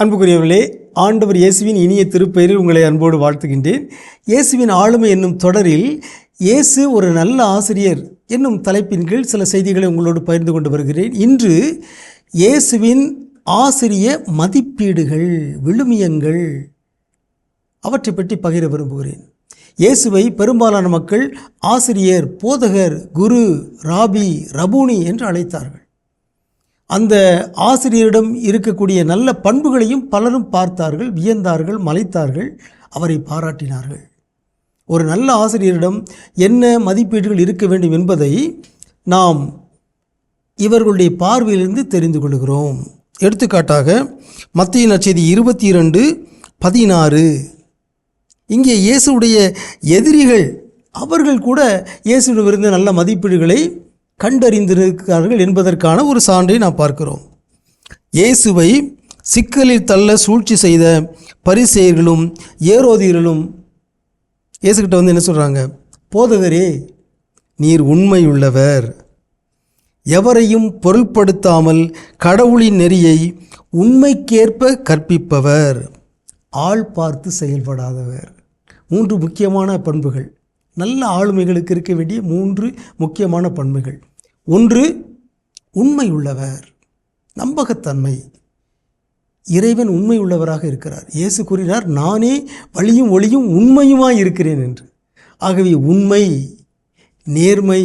அன்புக்குரியவர்களே, ஆண்டவர் இயேசுவின் இனிய திருப்பெயரில் உங்களை அன்போடு வாழ்த்துகின்றேன். இயேசுவின் ஆளுமை என்னும் தொடரில் இயேசு ஒரு நல்ல ஆசிரியர் என்னும் தலைப்பின் கீழ் சில செய்திகளை உங்களோடு பகிர்ந்து கொண்டு வருகிறேன். இன்று இயேசுவின் ஆசிரிய மதிப்பீடுகள், விழுமியங்கள், அவற்றை பற்றி பகிர விரும்புகிறேன். இயேசுவை பெரும்பாலான மக்கள் ஆசிரியர், போதகர், குரு, ராபி, ரபூனி என்று அழைத்தார்கள். அந்த ஆசிரியரிடம் இருக்கக்கூடிய நல்ல பண்புகளையும் பலரும் பார்த்தார்கள், வியந்தார்கள், மலைத்தார்கள், அவரை பாராட்டினார்கள். ஒரு நல்ல ஆசிரியரிடம் என்ன மதிப்பீடுகள் இருக்க வேண்டும் என்பதை நாம் இவர்களுடைய பார்வையிலிருந்து தெரிந்து கொள்கிறோம். எடுத்துக்காட்டாக மத்தேயு நற்செய்தி 22:16, இங்கே இயேசுடைய எதிரிகள் அவர்கள் கூட இயேசுவிடமிருந்து நல்ல மதிப்பீடுகளை கண்டறிந்திருக்கிறார்கள் என்பதற்கான ஒரு சான்றை நாம் பார்க்கிறோம். இயேசுவை சிக்கலில் தள்ள சூழ்ச்சி செய்த பரிசேயர்களும் ஏரோதியர்களும் இயேசுகிட்ட வந்து என்ன சொல்கிறாங்க? போதகரே, நீர் உண்மையுள்ளவர், எவரையும் பொருட்படுத்தாமல் கடவுளின் நெறியை உண்மைக்கேற்ப கற்பிப்பவர், ஆள் பார்த்து செயல்படாதவர். 3 முக்கியமான பண்புகள், நல்ல ஆளுமைகளுக்கு இருக்க வேண்டிய 3 முக்கியமான பண்புகள். 1, உண்மை உள்ளவர், நம்பகத்தன்மை. இறைவன் உண்மை உள்ளவராக இருக்கிறார். இயேசு கூறினார், நானே வழியும் ஒளியும் உண்மையுமாய் இருக்கிறேன் என்று. ஆகவே உண்மை, நேர்மை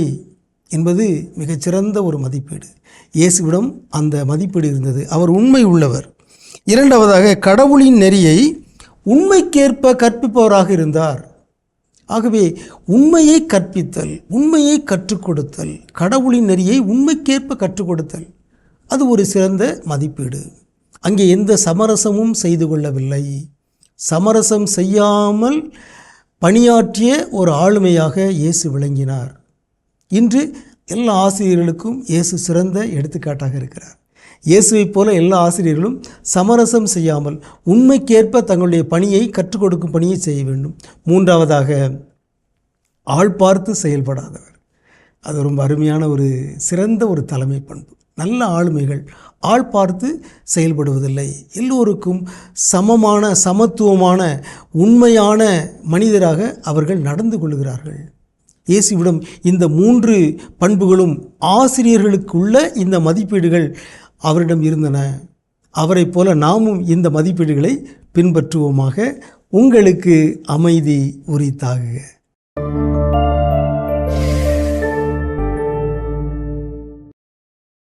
என்பது மிகச்சிறந்த ஒரு மதிப்பீடு. இயேசுவிடம் அந்த மதிப்பீடு இருந்தது. அவர் உண்மை உள்ளவர். 2வதாக கடவுளின் நெறியை உண்மைக்கேற்ப கற்பிப்பவராக இருந்தார். ஆகவே உண்மையை கற்பித்தல், உண்மையை கற்றுக் கொடுத்தல், கடவுளின் நெறியை உண்மைக்கேற்ப கற்றுக் கொடுத்தல், அது ஒரு சிறந்த மதிப்பீடு. அங்கே எந்த சமரசமும் செய்து கொள்ளவில்லை. சமரசம் செய்யாமல் பணியாற்றிய ஒரு ஆளுமையாக இயேசு விளங்கினார். இன்று எல்லா ஆசிரியர்களுக்கும் இயேசு சிறந்த எடுத்துக்காட்டாக இருக்கிறார். இயேசுவைப் போல எல்லா ஆசிரியர்களும் சமரசம் செய்யாமல் உண்மைக்கேற்ப தங்களுடைய பணியை கற்றுக் கொடுக்கும் பணியை செய்ய வேண்டும். 3வதாக ஆள் பார்த்து செயல்படாதவர். அது ரொம்ப அருமையான ஒரு சிறந்த ஒரு தலைமை பண்பு. நல்ல ஆளுமைகள் ஆள் பார்த்து செயல்படுவதில்லை. எல்லோருக்கும் சமமான, சமத்துவமான, உண்மையான மனிதராக அவர்கள் நடந்து கொள்கிறார்கள். இயேசுவிடம் இந்த 3 பண்புகளும் ஆசிரியர்களுக்குள்ள இந்த மதிப்பீடுகள் அவரிடம் இருந்தன. அவரை போல நாமும் இந்த மதிப்பீடுகளை பின்பற்றுவோமாக. உங்களுக்கு அமைதி உரித்தாகுக.